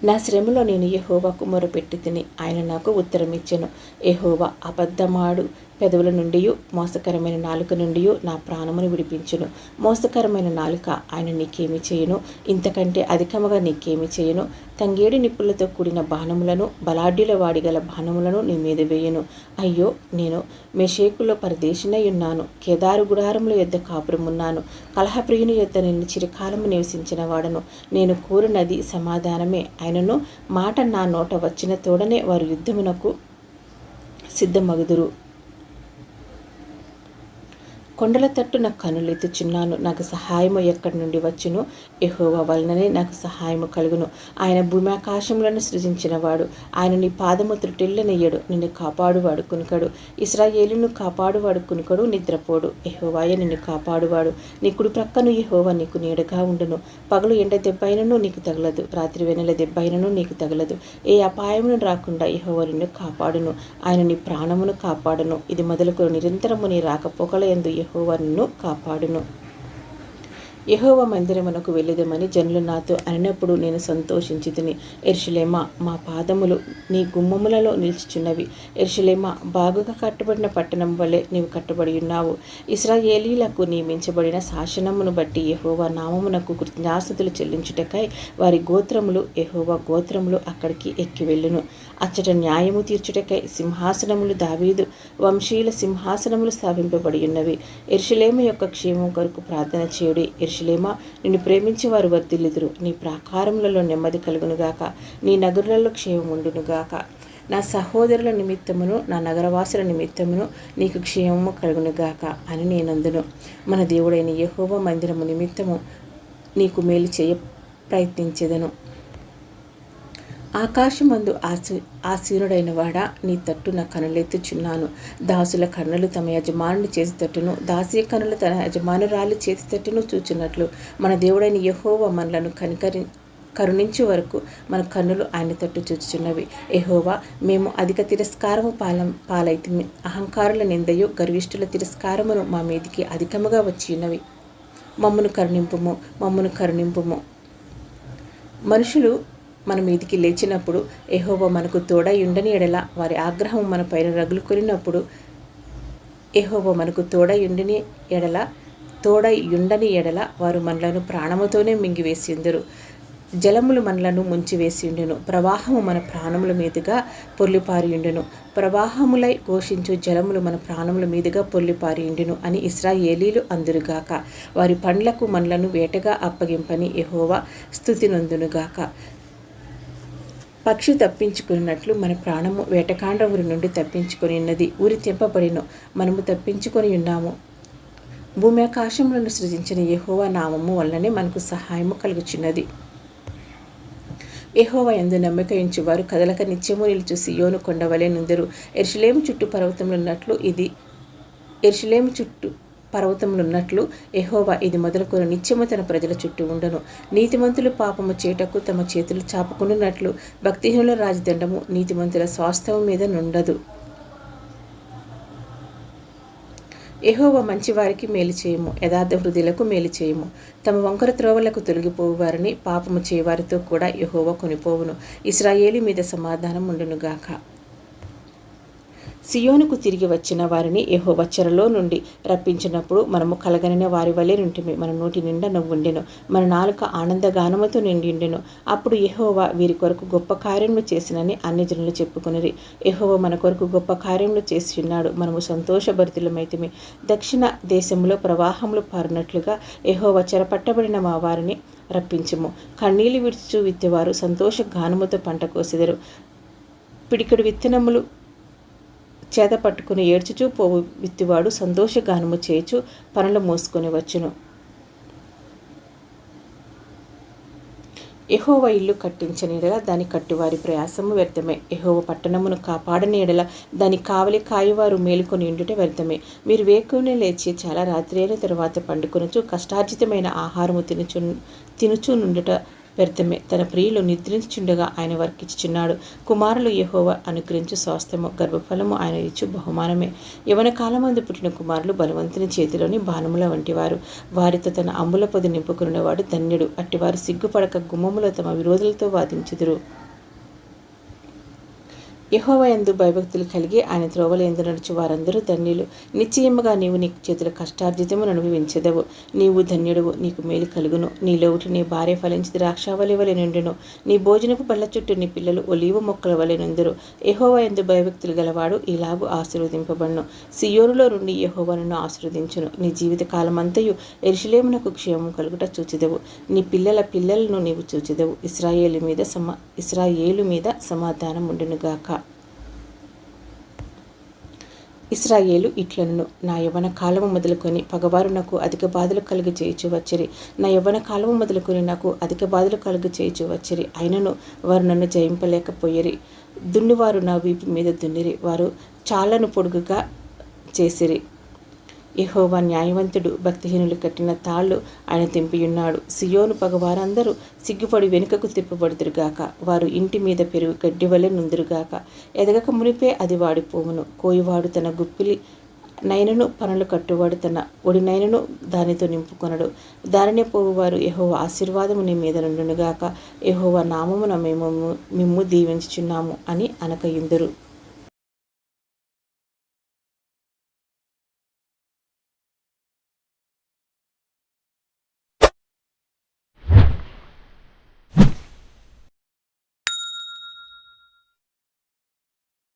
నా శ్రమలో నేను యెహోవాకు మొరపెట్టి తిని ఆయన నాకు ఉత్తరమిచ్చెను. యెహోవా అబద్ధమాడు పెదవుల నుండి మోసకరమైన నాలుక నుండి నా ప్రాణమును విడిపించును. మోసకరమైన నాలుక ఆయన నీకేమి చేయను, ఇంతకంటే అధికముగా నీకేమి చేయను. తంగేడు నిప్పులతో కూడిన బాణములను, బలాఢ్యుల వాడిగల బాణములను నీ మీద వేయను. అయ్యో, నేను మెషేకులో పరదేశినై ఉన్నాను, కేదారు గుడారముల యొద్ద కాపురమున్నాను. కలహప్రియుని యొద్ద నేను చిరకాలము నివసించిన వాడను. నేను కోరినది సమాధానమే అయినను, మాట నా నోట వచ్చిన తోడనే వారు యుద్ధమునకు సిద్ధమగుదురు. కొండల తట్టు నాకు కనులెత్తుచున్నాను. నాకు సహాయము ఎక్కడి నుండి వచ్చును? యెహోవా వలననే నాకు సహాయము కలుగును. ఆయన భూమ్యాకాశములను సృజించినవాడు. ఆయన నీ పాదము త్రుటిల్లనియ్యడు. నిన్ను కాపాడువాడు కునుకడు. ఇశ్రాయేలును కాపాడువాడు కునుకడు, నిద్రపోడు. యెహోవాయే నిన్ను కాపాడువాడు. నీ కుడి ప్రక్కను యెహోవా నీకు నీడగా ఉండును. పగలు ఎండ దెబ్బైనను నీకు తగలదు, రాత్రి వెన్నెల దెబ్బైనను నీకు తగలదు. ఏ అపాయమును రాకుండా యెహోవా నిన్ను కాపాడును. ఆయన నీ ప్రాణమును కాపాడును. ఇది మొదలుకొని నిరంతరము నీ రాకపోకల యందు యెహోవా నిన్ను కాపాడును. యెహోవా మందిరమునకు వెళ్ళెదమని జనులు నాతో అనినప్పుడు నేను సంతోషించితిని. యెరూషలేమా, మా పాదములు నీ గుమ్మములలో నిలిచిచున్నవి. యెరూషలేమా, బాగుగా కట్టబడిన పట్టణం వలె నీవు కట్టబడి ఉన్నావు. ఇశ్రాయేలీలకు నియమించబడిన శాసనమును బట్టి యెహోవా నామమునకు కృతజ్ఞాస్తుతులు చెల్లించుటకై వారి గోత్రములు, యెహోవా గోత్రములు అక్కడికి ఎక్కి వెళ్ళును. అచ్చట న్యాయము తీర్చుటకై సింహాసనములు, దావీదు వంశీయుల సింహాసనములు స్థాపింపబడి ఉన్నవి. యెరూషలేము యొక్క క్షేమం కొరకు ప్రార్థన చేయుడి. యెరూషలేమా, నిన్ను ప్రేమించే వారు వర్ధిల్లుదురు. నీ ప్రాకారములలో నెమ్మది కలుగునుగాక, నీ నగరులలో క్షేమముండునుగాక. నా సహోదరుల నిమిత్తమును, నా నగరవాసుల నిమిత్తమును నీకు క్షేమము కలుగునుగాక అని నేనందును. మన దేవుడైన యెహోవా మందిరము నిమిత్తము నీకు మేలు చేయ ప్రయత్నించెదను. ఆకాశమందు ఆసీనుడైన వాడా, నీ తట్టు నా కనులెత్తుచున్నాను. దాసుల కన్నులు తమ యజమానుని చేతి తట్టును, దాసి కన్నులు తన యజమానురాలి చేతి తట్టును చూచున్నట్లు మన దేవుడైన యెహోవా మనలను కరుణించు వరకు మన కన్నులు ఆయన తట్టు చూచుచున్నవి. యెహోవా, మేము అధిక తిరస్కారము పాలైతిమి. అహంకారుల నిందయు గర్విష్ఠుల తిరస్కారమును మా మీదికి అధికముగా వచ్చి ఉన్నవి. మమ్మను కరుణింపుము, మమ్మను కరుణింపుము. మనుషులు మన మీదికి లేచినప్పుడు యెహోవా మనకు తోడై ఉండని ఎడల, వారి ఆగ్రహం మన పైన రగులు కొనినప్పుడు యెహోవా మనకు తోడై ఉండని ఎడల వారు మనలను ప్రాణముతోనే మింగివేసిందురు. జలములు మనలను ముంచివేసిండును, ప్రవాహము మన ప్రాణముల మీదుగా పొర్లిపారియుండును. ప్రవాహములై ఘోషించు జలములు మన ప్రాణముల మీదుగా పొర్లిపారియుండును అని ఇశ్రాయేలీలు అందురుగాక. వారి పండ్లకు మనలను వేటగా అప్పగింపని యెహోవా స్తుతి నొందునుగాక. పక్షి తప్పించుకున్నట్లు మన ప్రాణము వేటకాండ ఊరి నుండి తప్పించుకొని ఉన్నది. ఊరి తెంపబడిన మనము తప్పించుకొని ఉన్నాము. భూమి ఆకాశములను సృజించిన యెహోవా నామము వల్లనే మనకు సహాయము కలుగుచున్నది. యెహోవా యందు నమ్మిక ఉంచువారు కదలక నిత్యము నిలుచు సియోను కొండవలె నుందురు. యెరూషలేము చుట్టూ పర్వతములున్నట్లు యెహోవా ఇది మొదలుకొని నిత్యము తన ప్రజల చుట్టూ ఉండను. నీతిమంతులు పాపము చేటకు తమ చేతులు చాపుకున్నట్లు భక్తిహీనుల రాజదండము నీతిమంతుల స్వాస్థ్యము మీద నుండదు. యెహోవా మంచివారికి మేలు చేయము, యథార్థ హృదయులకు మేలు చేయము. తమ వంకర త్రోవలకు తొలగిపోవు వారిని, పాపము చేయవారితో కూడా యెహోవా కొనిపోవును. ఇశ్రాయేలు మీద సమాధానం ఉండునుగాక. సియోనుకు తిరిగి వచ్చిన వారిని యెహోవా చెరలో నుండి రప్పించినప్పుడు మనము కలగనిన వారి వలె నుంటిమి. మన నోటి నిండా నవ్వుండెను, మన నాలుక ఆనందగానముతో నిండిండెను. అప్పుడు యెహోవా వీరి కొరకు గొప్ప కార్యములు చేసినని అన్యజనులు చెప్పుకొనిరి. యెహోవా మన కొరకు గొప్ప కార్యములు చేసి ఉన్నాడు, మనము సంతోషభరితులమైతిమి. దక్షిణ దేశంలో ప్రవాహములు పారినట్లుగా యెహోవా చెరపట్టబడిన మా వారిని రప్పించుము. కన్నీళ్లు విడుచు విత్తేవారు సంతోష గానముతో పంట కోసెదరు. పిడికెడు విత్తనములు చేత పట్టుకుని ఏడ్చుచూ పోవు విత్తివాడు సంతోషగానము చేయుచు పనులు మోసుకొని వచ్చును. యెహోవా ఇల్లు కట్టించని ఎడల దాని కట్టువారి ప్రయాసము వ్యర్థమే. యెహోవా పట్టణమును కాపాడని ఎడల దాని కావలి కాయువారు మేలుకొని ఉండుట వ్యర్థమే. మీరు వేకువనే లేచి చాలా రాత్రి అయిన తరువాత పండుకొనుచు కష్టార్జితమైన ఆహారము తినుచు నుండుట వ్యర్థమే. తన ప్రియులు నిద్రించుచుండగా ఆయన వర్కిచ్చుచున్నాడు. కుమారులు యెహోవా అనుగ్రహించు స్వాస్థ్యము, గర్భఫలము ఆయన ఇచ్చు బహుమానమే. యవన కాలమందు పుట్టిన కుమారులు బలవంతుని చేతిలోని బాణముల వంటివారు. వారితో తన అంబుల పొది నింపుకునేవాడు ధన్యుడు. అట్టివారు సిగ్గుపడక గుమ్మములో తమ విరోధులతో వాదించుదురు. యెహోవా యందు భయభక్తులు కలిగి ఆయన త్రోవల యందు నడుచు వారందరూ ధన్యులు. నిశ్చయముగా నీవు నీ చేతుల కష్టార్జితమును అనుభవించెదవు. నీవు ధన్యుడువు, నీకు మేలు కలుగును. నీ లోటు నీ భార్య ఫలించి ద్రాక్షావళి వలె నుండును. నీ భోజనపు బల్ల చుట్టూ నీ పిల్లలు ఒలీవ మొక్కల వలె నుందురు. యెహోవా యందు భయభక్తులు గలవాడు ఇలాగు ఆశీర్వదింపబడును. సియోనులో నుండి యెహోవా నిన్ను ఆశీర్వదించును. నీ జీవిత కాలమంతయు యెరూషలేమునకు క్షేమము కలుగుట చూచెదవు. నీ పిల్లల పిల్లలను నీవు చూచెదవు. ఇశ్రాయేలు మీద సమాధానం ఉండునుగాక. ఇశ్రాయేలు ఇట్లనును, నా యవ్వన కాలము మొదలుకొని పగవారు నాకు అధిక బాధలు కలుగు చేయుచు వచ్చిరి. నా యవ్వన కాలము మొదలుకొని నాకు అధిక బాధలు కలుగు చేయుచు వచ్చిరి. అయినను వారు నన్ను జయింపలేకపోయిరి. దున్నువారు నా వీపు మీద దున్నిరి. వారు చాలను పొడుగుగా చేసిరి. యెహోవా న్యాయవంతుడు. భక్తిహీనులు కట్టిన తాళ్ళు ఆయన తెంపియున్నాడు. సియోను పగవారందరూ సిగ్గుపడి వెనుకకు తిప్పబడుదురుగాక. వారు ఇంటి మీద పెరుగు గడ్డి వలె నుందురుగాక. ఎదగక మునిపే అది వాడిపోవును. కోయివాడు తన గుప్పిలి నైనను, పనులు కట్టువాడు తన ఒడినైనను దానితో నింపుకొనడు. దారినే పోవువారు యెహోవా ఆశీర్వాదము నీ మీద నుండునుగాక. యెహోవా నామమున మిమ్ము దీవించుచున్నాము అని అనకయుందురు.